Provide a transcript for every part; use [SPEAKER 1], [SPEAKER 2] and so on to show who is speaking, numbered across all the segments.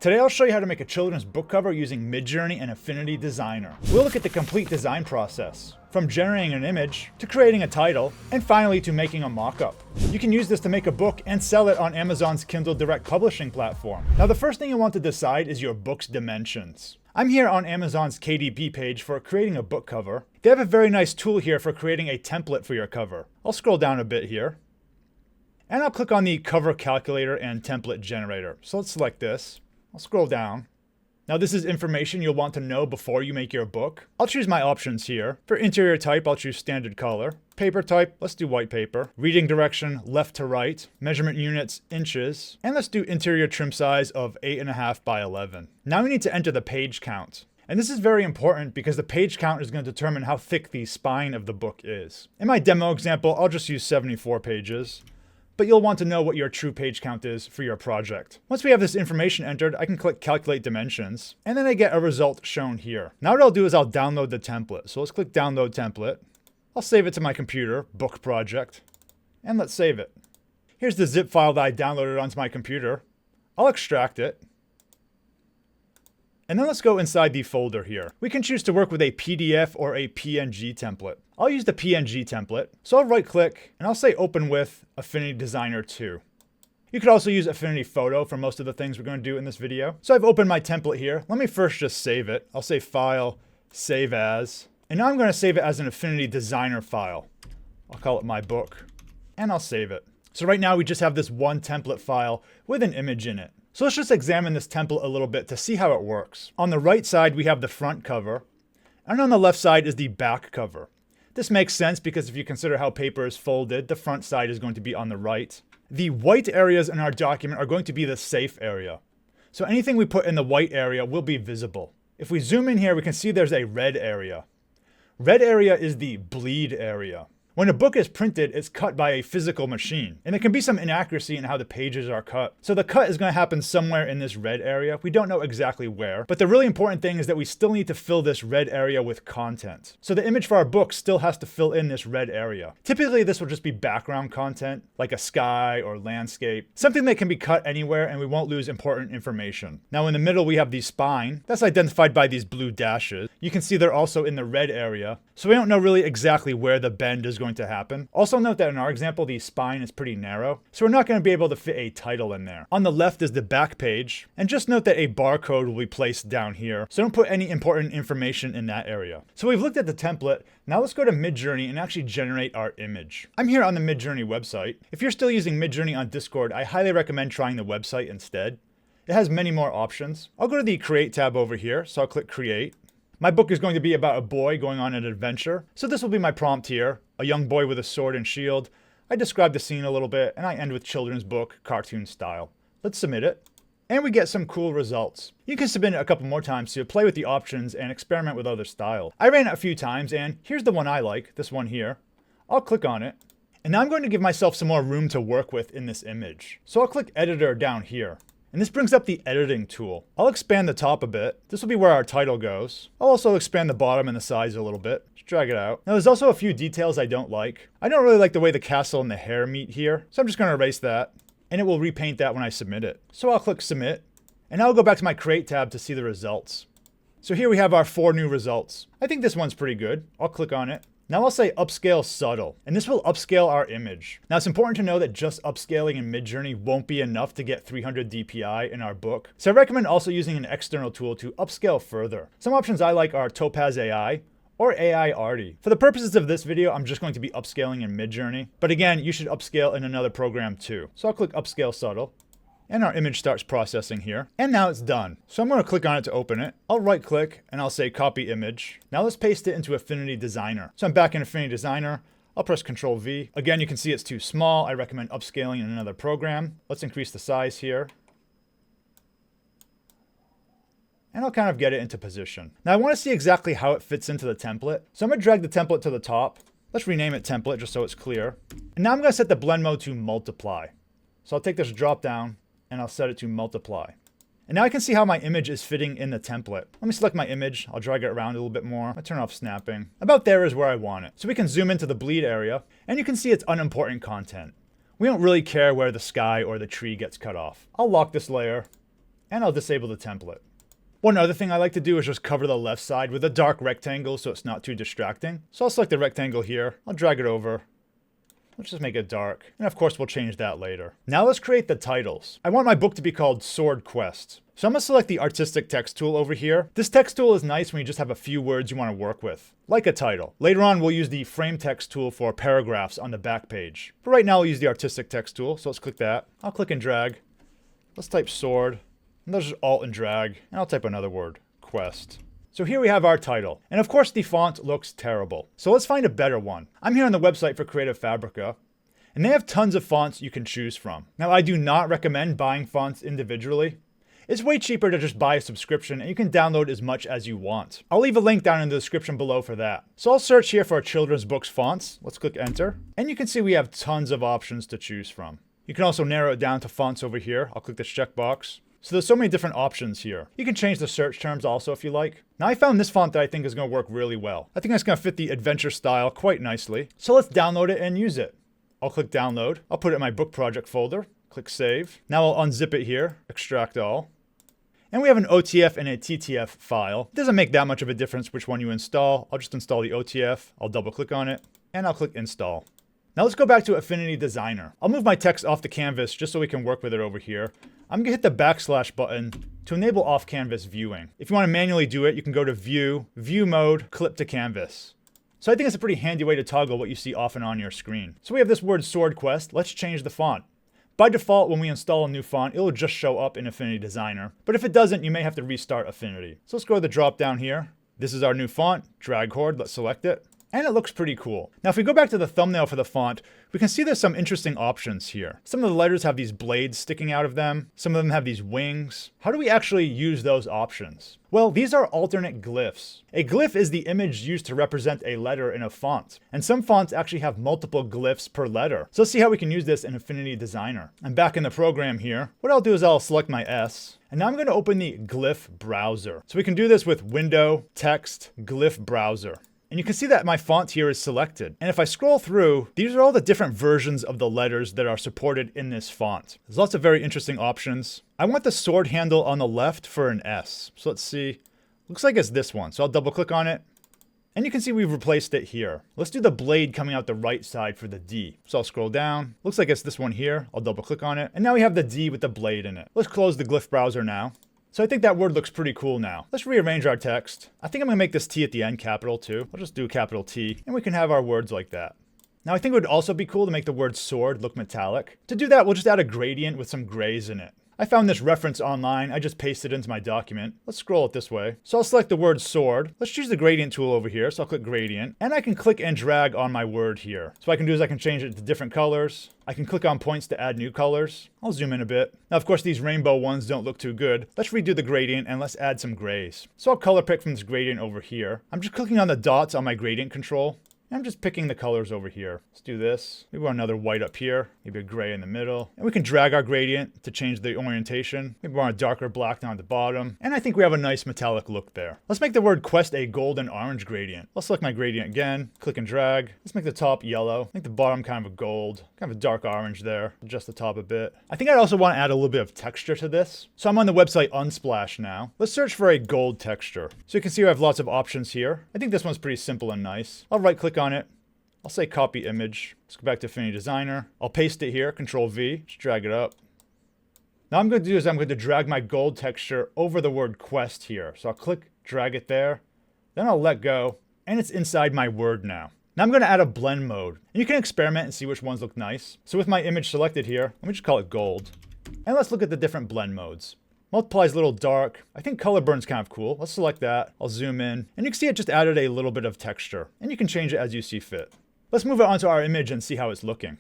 [SPEAKER 1] Today I'll show you how to make a children's book cover using Midjourney and Affinity Designer. We'll look at the complete design process, from generating an image, to creating a title, and finally to making a mock-up. You can use this to make a book and sell it on Amazon's Kindle Direct Publishing platform. Now the first thing you want to decide is your book's dimensions. I'm here on Amazon's KDP page for creating a book cover. They have a very nice tool here for creating a template for your cover. I'll scroll down a bit here. And I'll click on the cover calculator and template generator. So let's select this. I'll scroll down. Now this is information you'll want to know before you make your book. I'll choose my options here. For interior type, I'll choose standard color. Paper type, let's do white paper. Reading direction, left to right. Measurement units, inches. And let's do interior trim size of 8.5 by 11. Now we need to enter the page count. And this is very important because the page count is going to determine how thick the spine of the book is. In my demo example, I'll just use 74 pages. But you'll want to know what your true page count is for your project. Once we have this information entered, I can click Calculate Dimensions, and then I get a result shown here. Now what I'll do is I'll download the template. So let's click Download Template. I'll save it to my computer, Book Project, and let's save it. Here's the zip file that I downloaded onto my computer. I'll extract it. And then let's go inside the folder here. We can choose to work with a PDF or a PNG template. I'll use the PNG template. So I'll right click and I'll say Open with Affinity Designer 2. You could also use Affinity Photo for most of the things we're going to do in this video. So I've opened my template here. Let me first just save it. I'll say File, Save As. And now I'm going to save it as an Affinity Designer file. I'll call it My Book. And I'll save it. So right now we just have this one template file with an image in it. So let's just examine this template a little bit to see how it works. On the right side, we have the front cover, and on the left side is the back cover. This makes sense because if you consider how paper is folded, the front side is going to be on the right. The white areas in our document are going to be the safe area. So anything we put in the white area will be visible. If we zoom in here, we can see there's a red area. Red area is the bleed area. When a book is printed, it's cut by a physical machine, and there can be some inaccuracy in how the pages are cut. So the cut is going to happen somewhere in this red area. We don't know exactly where, but the really important thing is that we still need to fill this red area with content. So the image for our book still has to fill in this red area. Typically, this will just be background content, like a sky or landscape, something that can be cut anywhere and we won't lose important information. Now in the middle, we have the spine. That's identified by these blue dashes. You can see they're also in the red area, so we don't know really exactly where the bend is going to happen. Also note that in our example, the spine is pretty narrow, so we're not going to be able to fit a title in there. On the left is the back page, and just note that a barcode will be placed down here, so don't put any important information in that area. So we've looked at the template. Now let's go to Midjourney and actually generate our image. I'm here on the Midjourney website. If you're still using Midjourney on Discord, I highly recommend trying the website instead. It has many more options. I'll go to the Create tab over here, so I'll click Create. My book is going to be about a boy going on an adventure, so this will be my prompt here. A young boy with a sword and shield. I describe the scene a little bit, and I end with children's book, cartoon style. Let's submit it. And we get some cool results. You can submit it a couple more times to play with the options and experiment with other styles. I ran it a few times, and here's the one I like, this one here. I'll click on it. And now I'm going to give myself some more room to work with in this image. So I'll click Editor down here. And this brings up the editing tool. I'll expand the top a bit. This will be where our title goes. I'll also expand the bottom and the sides a little bit. Just drag it out. Now there's also a few details I don't like. I don't really like the way the castle and the hare meet here, so I'm just going to erase that. And it will repaint that when I submit it. So I'll click Submit. And now I'll go back to my Create tab to see the results. So here we have our 4 new results. I think this one's pretty good. I'll click on it. Now I'll say Upscale Subtle, and this will upscale our image. Now it's important to know that just upscaling in Midjourney won't be enough to get 300 dpi in our book. So I recommend also using an external tool to upscale further. Some options I like are Topaz AI or AI Arty. For the purposes of this video, I'm just going to be upscaling in Midjourney. But again, you should upscale in another program too. So I'll click Upscale Subtle. And our image starts processing here. And now it's done. So I'm going to click on it to open it. I'll right click and I'll say Copy Image. Now let's paste it into Affinity Designer. So I'm back in Affinity Designer. I'll press Ctrl V. Again, you can see it's too small. I recommend upscaling in another program. Let's increase the size here. And I'll kind of get it into position. Now I want to see exactly how it fits into the template. So I'm going to drag the template to the top. Let's rename it Template just so it's clear. And now I'm going to set the blend mode to Multiply. So I'll take this drop down and I'll set it to multiply. And now I can see how my image is fitting in the template. Let me select my image. I'll drag it around a little bit more. I'll turn off snapping. About there is where I want it. So we can zoom into the bleed area and you can see it's unimportant content. We don't really care where the sky or the tree gets cut off. I'll lock this layer and I'll disable the template. One other thing I like to do is just cover the left side with a dark rectangle so it's not too distracting. So I'll select the rectangle here, I'll drag it over. Let's just make it dark. And of course, we'll change that later. Now let's create the titles. I want my book to be called Sword Quest. So I'm gonna select the artistic text tool over here. This text tool is nice when you just have a few words you wanna work with, like a title. Later on, we'll use the frame text tool for paragraphs on the back page. But right now, I'll use the artistic text tool. So let's click that. I'll click and drag. Let's type sword. And let's just alt and drag. And I'll type another word, quest. So here we have our title. And of course the font looks terrible. So let's find a better one. I'm here on the website for Creative Fabrica, and they have tons of fonts you can choose from. Now I do not recommend buying fonts individually. It's way cheaper to just buy a subscription and you can download as much as you want. I'll leave a link down in the description below for that. So I'll search here for children's books fonts. Let's click enter. And you can see we have tons of options to choose from. You can also narrow it down to fonts over here. I'll click this checkbox. So there's so many different options here. You can change the search terms also if you like. Now I found this font that I think is gonna work really well. I think that's gonna fit the adventure style quite nicely. So let's download it and use it. I'll click download. I'll put it in my book project folder. Click save. Now I'll unzip it here, extract all. And we have an OTF and a TTF file. It doesn't make that much of a difference which one you install. I'll just install the OTF. I'll double click on it and I'll click install. Now let's go back to Affinity Designer. I'll move my text off the canvas just so we can work with it over here. I'm gonna hit the backslash button to enable off-canvas viewing. If you wanna manually do it, you can go to View, View Mode, Clip to Canvas. So I think it's a pretty handy way to toggle what you see off and on your screen. So we have this word Sword Quest. Let's change the font. By default, when we install a new font, it'll just show up in Affinity Designer. But if it doesn't, you may have to restart Affinity. So let's go to the drop down here. This is our new font, Dragonhord. Let's select it. And it looks pretty cool. Now if we go back to the thumbnail for the font, we can see there's some interesting options here. Some of the letters have these blades sticking out of them. Some of them have these wings. How do we actually use those options? Well, these are alternate glyphs. A glyph is the image used to represent a letter in a font. And some fonts actually have multiple glyphs per letter. So let's see how we can use this in Affinity Designer. I'm back in the program here. What I'll do is I'll select my S. And now I'm going to open the glyph browser. So we can do this with Window, Text, Glyph Browser. And you can see that my font here is selected. And if I scroll through, these are all the different versions of the letters that are supported in this font. There's lots of very interesting options. I want the sword handle on the left for an S. So let's see. Looks like it's this one. So I'll double click on it. And you can see we've replaced it here. Let's do the blade coming out the right side for the D. So I'll scroll down. Looks like it's this one here. I'll double click on it. And now we have the D with the blade in it. Let's close the glyph browser now. So I think that word looks pretty cool now. Let's rearrange our text. I think I'm gonna make this T at the end capital too. I'll just do capital T and we can have our words like that. Now I think it would also be cool to make the word sword look metallic. To do that, we'll just add a gradient with some grays in it. I found this reference online. I just pasted it into my document. Let's scroll it this way. So I'll select the word sword. Let's choose the gradient tool over here. So I'll click gradient and I can click and drag on my word here. So what I can do is I can change it to different colors. I can click on points to add new colors. I'll zoom in a bit. Now, of course, these rainbow ones don't look too good. Let's redo the gradient and let's add some grays. So I'll color pick from this gradient over here. I'm just clicking on the dots on my gradient control. I'm just picking the colors over here. Let's do this. Maybe we want another white up here, maybe a gray in the middle. And we can drag our gradient to change the orientation. Maybe we want a darker black down at the bottom. And I think we have a nice metallic look there. Let's make the word quest a gold and orange gradient. I'll select my gradient again, click and drag. Let's make the top yellow, make the bottom kind of a gold, kind of a dark orange there, adjust the top a bit. I think I'd also want to add a little bit of texture to this. So I'm on the website Unsplash now. Let's search for a gold texture. So you can see we have lots of options here. I think this one's pretty simple and nice. I'll right click on it. I'll say copy image. Let's go back to Affinity Designer. I'll paste it here, Control V, just drag it up. Now I'm going to do is I'm going to drag my gold texture over the word quest here. So I'll click, drag it there. Then I'll let go, and it's inside my word now. Now I'm going to add a blend mode. And you can experiment and see which ones look nice. So with my image selected here, let me just call it gold. And let's look at the different blend modes. Multiply is a little dark. I think color burn's kind of cool. Let's select that. I'll zoom in. And you can see it just added a little bit of texture. And you can change it as you see fit. Let's move it onto our image and see how it's looking.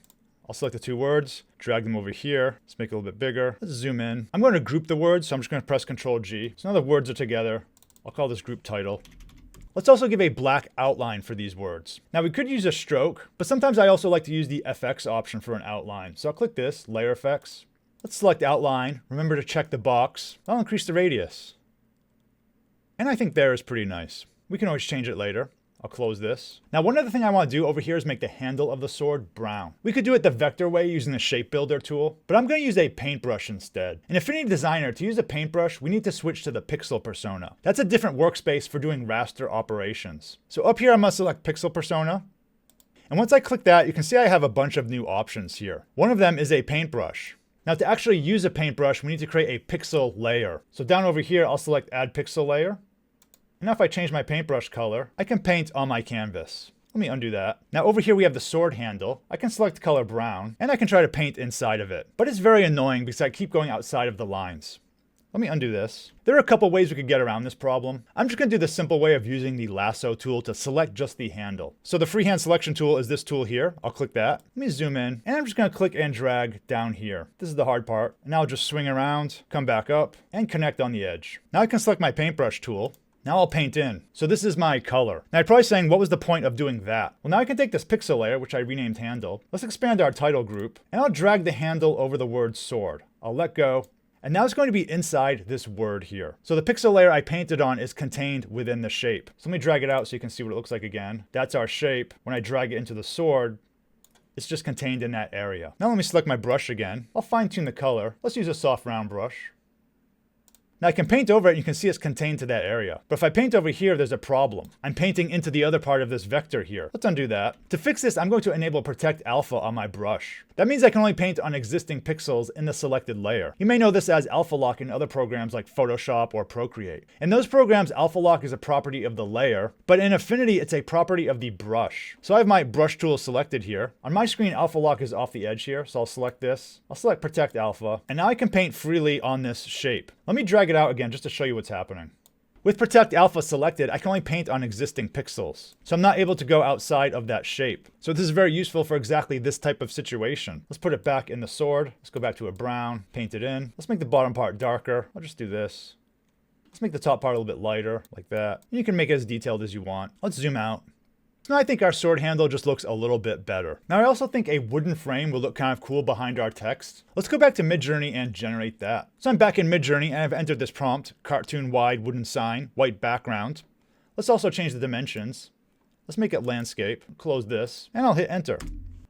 [SPEAKER 1] I'll select the two words, drag them over here. Let's make it a little bit bigger. Let's zoom in. I'm going to group the words, so I'm just going to press Ctrl G. So now the words are together. I'll call this group title. Let's also give a black outline for these words. Now we could use a stroke, but sometimes I also like to use the FX option for an outline. So I'll click this, Layer Effects. Let's select outline. Remember to check the box. I'll increase the radius. And I think there is pretty nice. We can always change it later. I'll close this. Now, one other thing I want to do over here is make the handle of the sword brown. We could do it the vector way using the shape builder tool, but I'm going to use a paintbrush instead. In Affinity Designer, to use a paintbrush, we need to switch to the pixel persona. That's a different workspace for doing raster operations. So up here, I'm going to select pixel persona. And once I click that, you can see I have a bunch of new options here. One of them is a paintbrush. Now, to actually use a paintbrush, we need to create a pixel layer. So down over here, I'll select Add Pixel Layer. And now if I change my paintbrush color, I can paint on my canvas. Let me undo that. Now over here we have the sword handle. I can select the color brown, and I can try to paint inside of it. But it's very annoying because I keep going outside of the lines. Let me undo this. There are a couple ways we could get around this problem. I'm just going to do the simple way of using the lasso tool to select just the handle. So the freehand selection tool is this tool here. I'll click that. Let me zoom in, and I'm just going to click and drag down here. This is the hard part. Now I'll just swing around, come back up, and connect on the edge. Now I can select my paintbrush tool. Now I'll paint in. So this is my color. Now you're probably saying, what was the point of doing that? Well, now I can take this pixel layer, which I renamed handle. Let's expand our title group, and I'll drag the handle over the word sword. I'll let go. And now it's going to be inside this word here. So the pixel layer I painted on is contained within the shape. So let me drag it out so you can see what it looks like again. That's our shape. When I drag it into the sword, it's just contained in that area. Now let me select my brush again. I'll fine tune the color. Let's use a soft round brush. Now I can paint over it and you can see it's contained to that area. But if I paint over here, there's a problem. I'm painting into the other part of this vector here. Let's undo that. To fix this, I'm going to enable Protect Alpha on my brush. That means I can only paint on existing pixels in the selected layer. You may know this as Alpha Lock in other programs like Photoshop or Procreate. In those programs, Alpha Lock is a property of the layer, but in Affinity, it's a property of the brush. So I have my brush tool selected here. On my screen, Alpha Lock is off the edge here, so I'll select this. I'll select Protect Alpha, and now I can paint freely on this shape. Let me drag it out again just to show you what's happening. With Protect Alpha selected, I can only paint on existing pixels. So I'm not able to go outside of that shape. So this is very useful for exactly this type of situation. Let's put it back in the sword. Let's go back to a brown, paint it in. Let's make the bottom part darker. I'll just do this. Let's make the top part a little bit lighter, like that. And you can make it as detailed as you want. Let's zoom out. Now I think our sword handle just looks a little bit better. Now I also think a wooden frame will look kind of cool behind our text. Let's go back to Midjourney and generate that. So I'm back in Midjourney and I've entered this prompt, cartoon wide wooden sign, white background. Let's also change the dimensions. Let's make it landscape, close this, and I'll hit enter.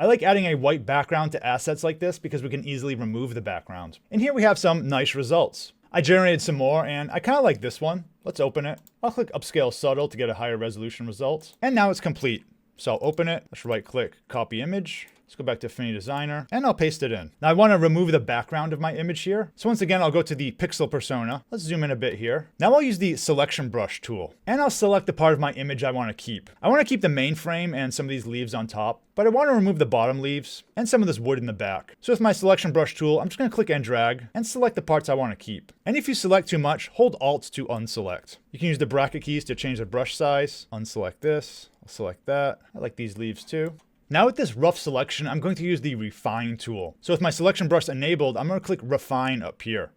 [SPEAKER 1] I like adding a white background to assets like this because we can easily remove the background. And here we have some nice results. I generated some more and I kind of like this one. Let's open it. I'll click Upscale Subtle to get a higher resolution result. And now it's complete. So I'll open it. Let's right click, copy image. Let's go back to Affinity Designer and I'll paste it in. Now I want to remove the background of my image here. So once again, I'll go to the pixel persona. Let's zoom in a bit here. Now I'll use the selection brush tool and I'll select the part of my image I want to keep. I want to keep the main frame and some of these leaves on top, but I want to remove the bottom leaves and some of this wood in the back. So with my selection brush tool, I'm just going to click and drag and select the parts I want to keep. And if you select too much, hold Alt to unselect. You can use the bracket keys to change the brush size. Unselect this. I'll select that. I like these leaves too. Now with this rough selection, I'm going to use the Refine tool. So with my selection brush enabled, I'm going to click Refine up here.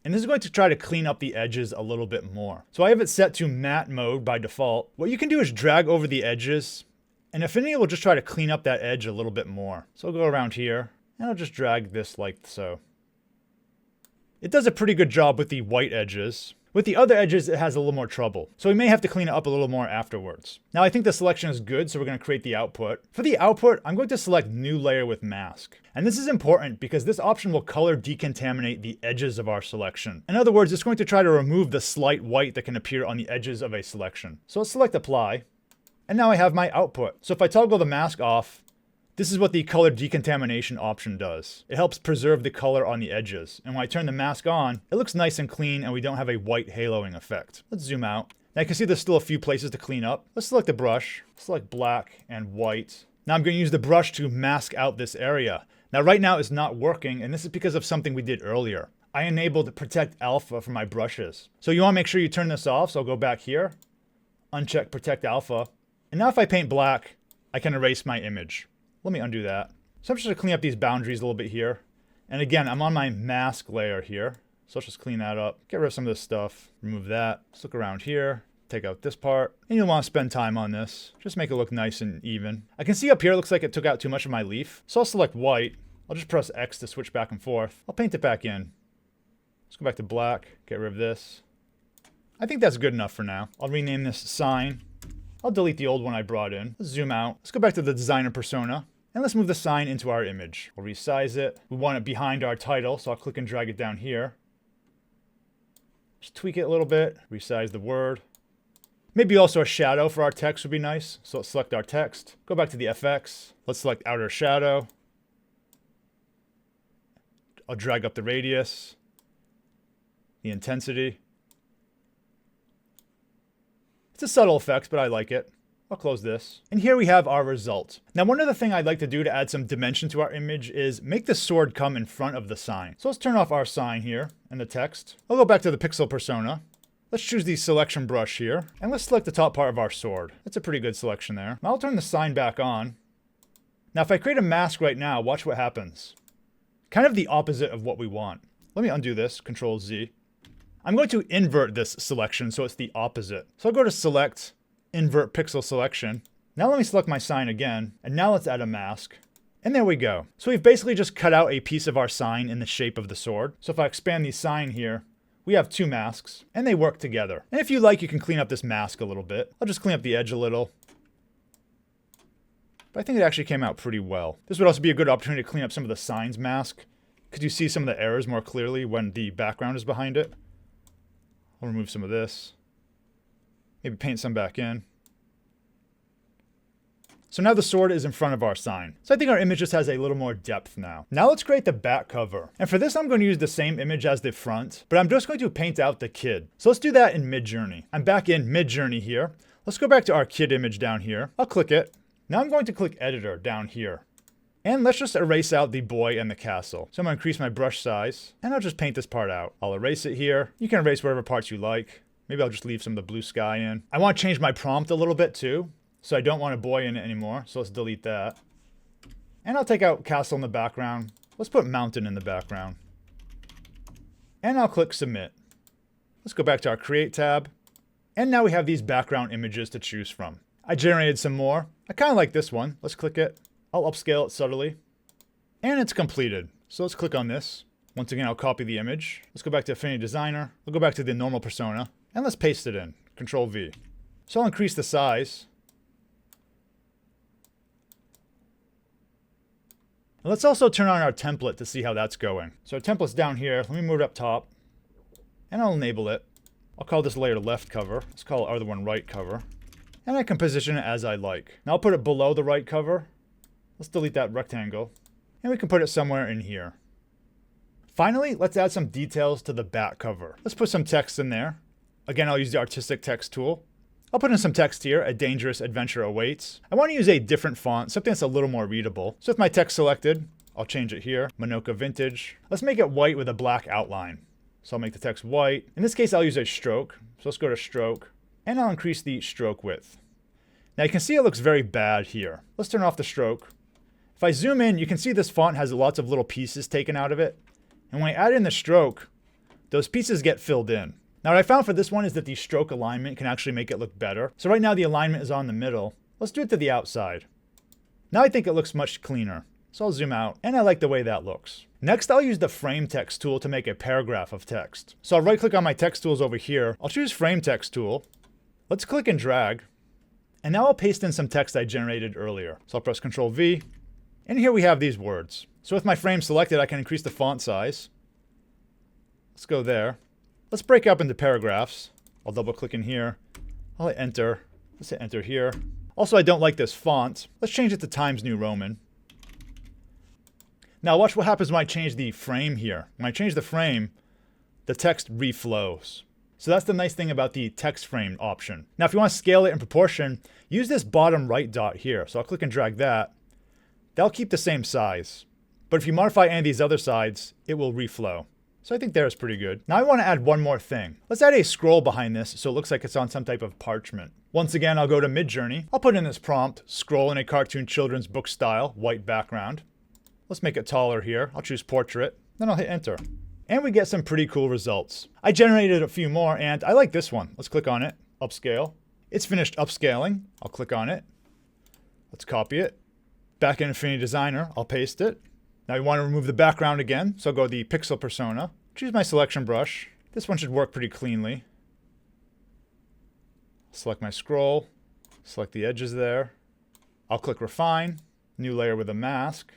[SPEAKER 1] And this is going to try to clean up the edges a little bit more. So I have it set to matte mode by default. What you can do is drag over the edges, and Affinity will just try to clean up that edge a little bit more. So I'll go around here, and I'll just drag this like so. It does a pretty good job with the white edges. With the other edges, it has a little more trouble. So we may have to clean it up a little more afterwards. Now I think the selection is good, so we're going to create the output. For the output, I'm going to select New Layer with Mask. And this is important because this option will color decontaminate the edges of our selection. In other words, it's going to try to remove the slight white that can appear on the edges of a selection. So let's select Apply. And now I have my output. So if I toggle the mask off, this is what the color decontamination option does. It helps preserve the color on the edges. And when I turn the mask on, it looks nice and clean and we don't have a white haloing effect. Let's zoom out. Now you can see there's still a few places to clean up. Let's select the brush, select black and white. Now I'm going to use the brush to mask out this area. Now right now it's not working, and this is because of something we did earlier. I enabled Protect Alpha for my brushes. So you want to make sure you turn this off, so I'll go back here, uncheck Protect Alpha. And now if I paint black, I can erase my image. Let me undo that. So I'm just going to clean up these boundaries a little bit here. And again, I'm on my mask layer here. So let's just clean that up. Get rid of some of this stuff. Remove that. Let's look around here. Take out this part. And you'll want to spend time on this. Just make it look nice and even. I can see up here it looks like it took out too much of my leaf. So I'll select white. I'll just press X to switch back and forth. I'll paint it back in. Let's go back to black. Get rid of this. I think that's good enough for now. I'll rename this sign. I'll delete the old one I brought in. Let's zoom out. Let's go back to the designer persona. And let's move the sign into our image. We'll resize it. We want it behind our title, so I'll click and drag it down here. Just tweak it a little bit. Resize the word. Maybe also a shadow for our text would be nice. So let's select our text. Go back to the FX. Let's select outer shadow. I'll drag up the radius, the intensity. It's a subtle effect, but I like it. I'll close this. And here we have our result. Now, one other thing I'd like to do to add some dimension to our image is make the sword come in front of the sign. So let's turn off our sign here and the text. I'll go back to the pixel persona. Let's choose the selection brush here, and let's select the top part of our sword. That's a pretty good selection there. Now I'll turn the sign back on. Now, if I create a mask right now, watch what happens. Kind of the opposite of what we want. Let me undo this, Control Z. I'm going to invert this selection so it's the opposite. So I'll go to Select, Invert Pixel Selection. Now let me select my sign again, and now let's add a mask. And there we go. So we've basically just cut out a piece of our sign in the shape of the sword. So if I expand the sign here, we have two masks, and they work together. And if you like, you can clean up this mask a little bit. I'll just clean up the edge a little. But I think it actually came out pretty well. This would also be a good opportunity to clean up some of the signs mask. Could you see some of the errors more clearly when the background is behind it? I'll remove some of this. Maybe paint some back in. So now the sword is in front of our sign. So I think our image just has a little more depth now. Now let's create the back cover. And for this, I'm going to use the same image as the front, but I'm just going to paint out the kid. So let's do that in Midjourney. I'm back in Midjourney here. Let's go back to our kid image down here. I'll click it. Now I'm going to click Editor down here. And let's just erase out the boy and the castle. So I'm going to increase my brush size, and I'll just paint this part out. I'll erase it here. You can erase whatever parts you like. Maybe I'll just leave some of the blue sky in. I want to change my prompt a little bit too. So I don't want a boy in it anymore, so let's delete that. And I'll take out castle in the background. Let's put mountain in the background. And I'll click submit. Let's go back to our create tab. And now we have these background images to choose from. I generated some more. I kind of like this one. Let's click it. I'll upscale it subtly. And it's completed. So let's click on this. Once again, I'll copy the image. Let's go back to Affinity Designer. We'll go back to the normal persona. And let's paste it in. Control V. So I'll increase the size. And let's also turn on our template to see how that's going. So our template's down here. Let me move it up top. And I'll enable it. I'll call this layer left cover. Let's call our other one right cover. And I can position it as I like. Now I'll put it below the right cover. Let's delete that rectangle. And we can put it somewhere in here. Finally, let's add some details to the back cover. Let's put some text in there. Again, I'll use the artistic text tool. I'll put in some text here. A dangerous adventure awaits. I want to use a different font, something that's a little more readable. So with my text selected, I'll change it here. Mockup Vintage. Let's make it white with a black outline. So I'll make the text white. In this case, I'll use a stroke. So let's go to stroke. And I'll increase the stroke width. Now you can see it looks very bad here. Let's turn off the stroke. If I zoom in, you can see this font has lots of little pieces taken out of it. And when I add in the stroke, those pieces get filled in. Now what I found for this one is that the stroke alignment can actually make it look better. So right now the alignment is on the middle. Let's do it to the outside. Now I think it looks much cleaner. So I'll zoom out, and I like the way that looks. Next, I'll use the frame text tool to make a paragraph of text. So I'll right click on my text tools over here. I'll choose frame text tool. Let's click and drag. And now I'll paste in some text I generated earlier. So I'll press Control V. And here we have these words. So with my frame selected, I can increase the font size. Let's go there. Let's break up into paragraphs. I'll double click in here. I'll hit enter. Let's hit enter here. Also, I don't like this font. Let's change it to Times New Roman. Now watch what happens when I change the frame here. When I change the frame, the text reflows. So that's the nice thing about the text frame option. Now if you want to scale it in proportion, use this bottom right dot here. So I'll click and drag that. That'll keep the same size. But if you modify any of these other sides, it will reflow. So I think there is pretty good. Now I want to add one more thing. Let's add a scroll behind this so it looks like it's on some type of parchment. Once again, I'll go to Midjourney. I'll put in this prompt, scroll in a cartoon children's book style, white background. Let's make it taller here. I'll choose portrait, then I'll hit enter. And we get some pretty cool results. I generated a few more and I like this one. Let's click on it, upscale. It's finished upscaling. I'll click on it. Let's copy it. Back in Affinity Designer, I'll paste it. Now we want to remove the background again, so I'll go to the pixel persona. Choose my selection brush. This one should work pretty cleanly. Select my scroll. Select the edges there. I'll click refine, new layer with a mask,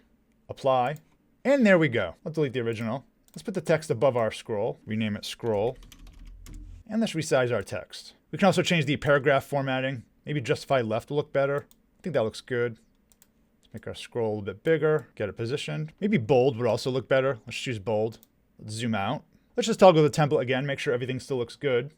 [SPEAKER 1] apply, and there we go. I'll delete the original. Let's put the text above our scroll, rename it scroll, and let's resize our text. We can also change the paragraph formatting. Maybe justify left will look better. I think that looks good. Let's make our scroll a little bit bigger, get it positioned. Maybe bold would also look better. Let's choose bold. Let's zoom out. Let's just toggle the template again, make sure everything still looks good.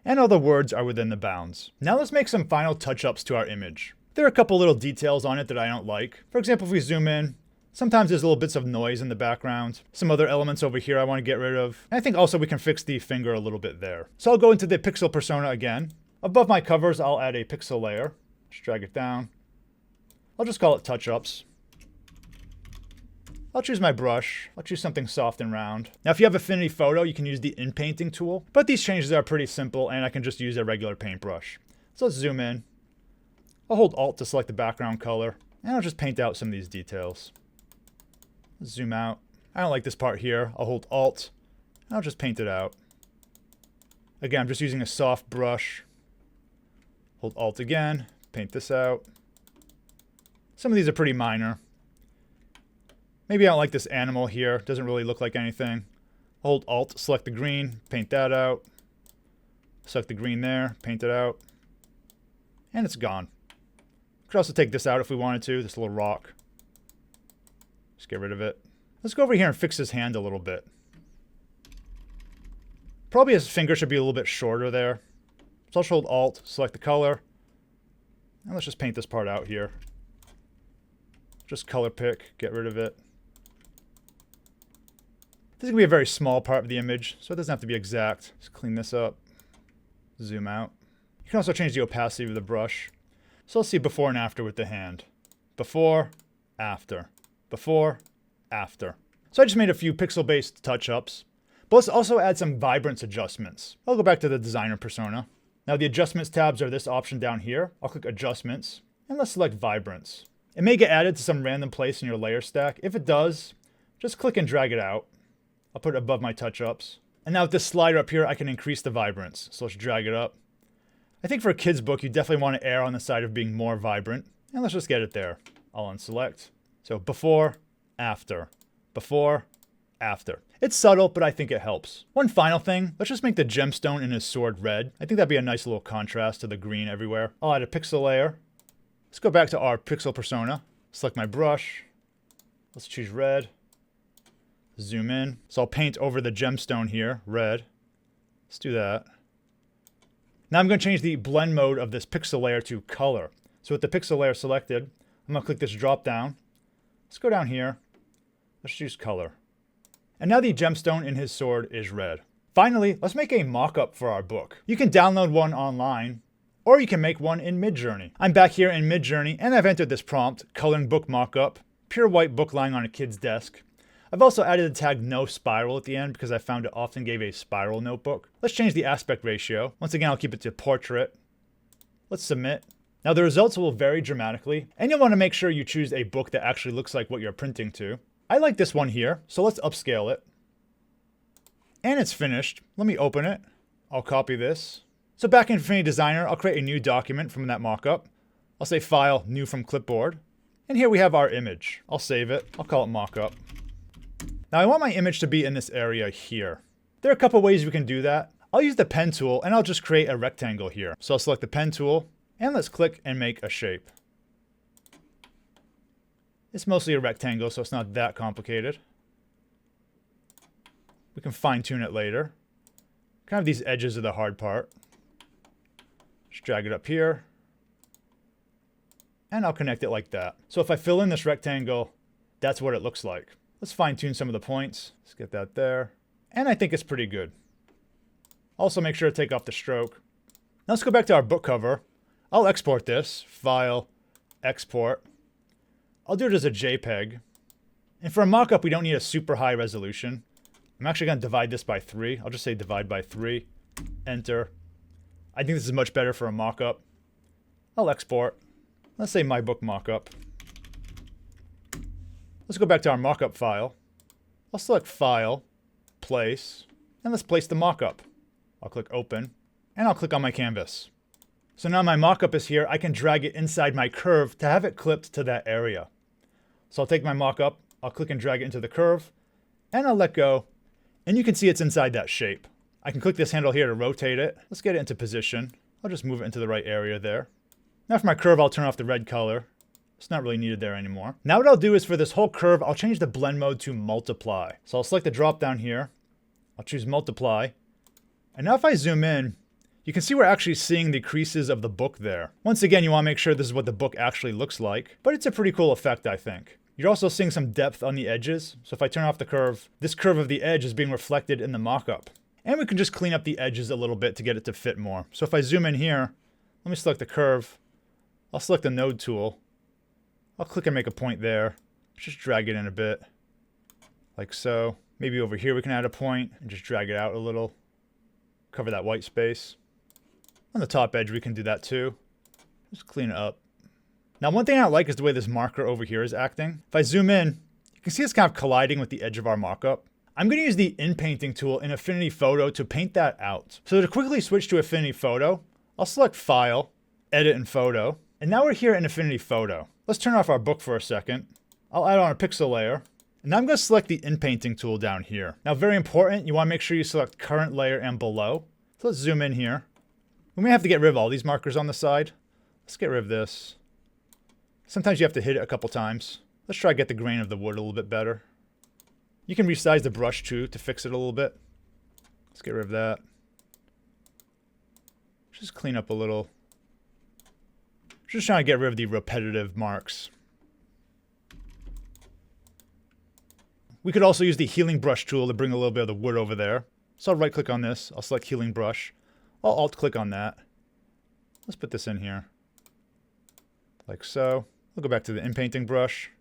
[SPEAKER 1] And all the words are within the bounds. Now let's make some final touch-ups to our image. There are a couple little details on it that I don't like. For example, if we zoom in, sometimes there's little bits of noise in the background. Some other elements over here I want to get rid of. And I think also we can fix the finger a little bit there. So I'll go into the pixel persona again. Above my covers, I'll add a pixel layer. Just drag it down. I'll just call it Touchups. I'll choose my brush. I'll choose something soft and round. Now, if you have Affinity Photo, you can use the inpainting tool. But these changes are pretty simple, and I can just use a regular paintbrush. So let's zoom in. I'll hold Alt to select the background color. And I'll just paint out some of these details. Let's zoom out. I don't like this part here. I'll hold Alt. And I'll just paint it out. Again, I'm just using a soft brush. Hold Alt again. Paint this out. Some of these are pretty minor. Maybe I don't like this animal here. Doesn't really look like anything. Hold Alt, select the green, paint that out. Select the green there, paint it out. And it's gone. Could also take this out if we wanted to, this little rock. Just get rid of it. Let's go over here and fix his hand a little bit. Probably his finger should be a little bit shorter there. So I'll just hold Alt, select the color. And let's just paint this part out here. Just color pick, get rid of it. This is going to be a very small part of the image, so it doesn't have to be exact. Just clean this up. Zoom out. You can also change the opacity of the brush. So let's see before and after with the hand. Before, after. Before, after. So I just made a few pixel-based touch-ups. But let's also add some vibrance adjustments. I'll go back to the designer persona. Now the adjustments tabs are this option down here. I'll click adjustments, and let's select vibrance. It may get added to some random place in your layer stack. If it does, just click and drag it out. I'll put it above my touch-ups. And now with this slider up here, I can increase the vibrance. So let's drag it up. I think for a kid's book, you definitely want to err on the side of being more vibrant. And let's just get it there. I'll unselect. So before, after. Before, after. It's subtle, but I think it helps. One final thing, let's just make the gemstone in his sword red. I think that'd be a nice little contrast to the green everywhere. I'll add a pixel layer. Let's go back to our pixel persona. Select my brush. Let's choose red. Zoom in. So I'll paint over the gemstone here, red. Let's do that. Now I'm going to change the blend mode of this pixel layer to color. So with the pixel layer selected, I'm going to click this drop down. Let's go down here. Let's choose color. And now the gemstone in his sword is red. Finally, let's make a mock-up for our book. You can download one online, or you can make one in Midjourney. I'm back here in Midjourney, and I've entered this prompt, coloring book mock-up, pure white book lying on a kid's desk. I've also added the tag no spiral at the end because I found it often gave a spiral notebook. Let's change the aspect ratio. Once again, I'll keep it to portrait. Let's submit. Now the results will vary dramatically, and you'll want to make sure you choose a book that actually looks like what you're printing to. I like this one here, so let's upscale it. And it's finished. Let me open it. I'll copy this. So back in Affinity Designer, I'll create a new document from that mockup. I'll say File, New from Clipboard. And here we have our image. I'll save it. I'll call it Mockup. Now I want my image to be in this area here. There are a couple ways we can do that. I'll use the pen tool and I'll just create a rectangle here. So I'll select the pen tool and let's click and make a shape. It's mostly a rectangle, so it's not that complicated. We can fine tune it later. Kind of these edges are the hard part. Just drag it up here. And I'll connect it like that. So if I fill in this rectangle, that's what it looks like. Let's fine tune some of the points. Let's get that there. And I think it's pretty good. Also make sure to take off the stroke. Now let's go back to our book cover. I'll export this. File, Export. I'll do it as a JPEG. And for a mockup, we don't need a super high resolution. I'm actually going to divide this by 3. I'll just say divide by 3. Enter. I think this is much better for a mockup. I'll export. Let's say my book mockup. Let's go back to our mockup file. I'll select File, Place, and let's place the mockup. I'll click Open, and I'll click on my canvas. So now my mockup is here. I can drag it inside my curve to have it clipped to that area. So I'll take my mockup, I'll click and drag it into the curve, and I'll let go. And you can see it's inside that shape. I can click this handle here to rotate it. Let's get it into position. I'll just move it into the right area there. Now for my curve, I'll turn off the red color. It's not really needed there anymore. Now what I'll do is for this whole curve, I'll change the blend mode to multiply. So I'll select the drop down here. I'll choose multiply. And now if I zoom in, you can see we're actually seeing the creases of the book there. Once again, you want to make sure this is what the book actually looks like. But it's a pretty cool effect, I think. You're also seeing some depth on the edges. So if I turn off the curve, this curve of the edge is being reflected in the mockup. And we can just clean up the edges a little bit to get it to fit more. So if I zoom in here, let me select the curve. I'll select the node tool. I'll click and make a point there. Just drag it in a bit. Like so. Maybe over here we can add a point and just drag it out a little. Cover that white space. On the top edge we can do that too. Just clean it up. Now one thing I don't like is the way this marker over here is acting. If I zoom in, you can see it's kind of colliding with the edge of our mockup. I'm going to use the in-painting tool in Affinity Photo to paint that out. So to quickly switch to Affinity Photo, I'll select File, Edit in Photo, and now we're here in Affinity Photo. Let's turn off our book for a second. I'll add on a pixel layer, and now I'm going to select the in-painting tool down here. Now very important, you want to make sure you select current layer and below. So let's zoom in here. We may have to get rid of all these markers on the side. Let's get rid of this. Sometimes you have to hit it a couple times. Let's try to get the grain of the wood a little bit better. You can resize the brush too to fix it a little bit. Let's get rid of that. Just clean up a little. Just trying to get rid of the repetitive marks. We could also use the healing brush tool to bring a little bit of the wood over there. So I'll right click on this. I'll select healing brush. I'll alt click on that. Let's put this in here. Like so. We'll go back to the in-painting brush.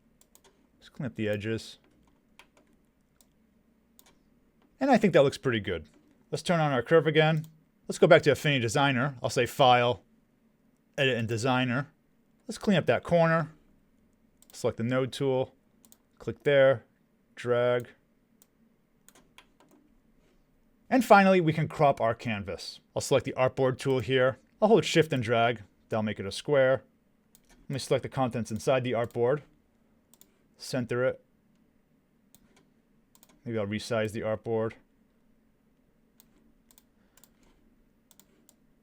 [SPEAKER 1] Just clean up the edges. And I think that looks pretty good. Let's turn on our curve again. Let's go back to Affinity Designer. I'll say File, Edit in Designer. Let's clean up that corner. Select the node tool. Click there. Drag. And finally, we can crop our canvas. I'll select the artboard tool here. I'll hold Shift and drag. That'll make it a square. Let me select the contents inside the artboard. Center it. Maybe I'll resize the artboard.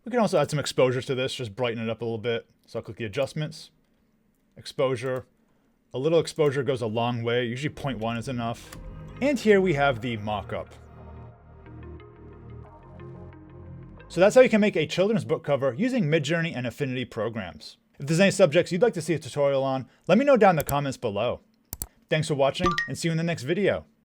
[SPEAKER 1] We can also add some exposure to this, just brighten it up a little bit. So I'll click the adjustments, exposure. A little exposure goes a long way. Usually 0.1 is enough. And here we have the mockup. So that's how you can make a children's book cover using Midjourney and Affinity programs. If there's any subjects you'd like to see a tutorial on, let me know down in the comments below. Thanks for watching, and see you in the next video.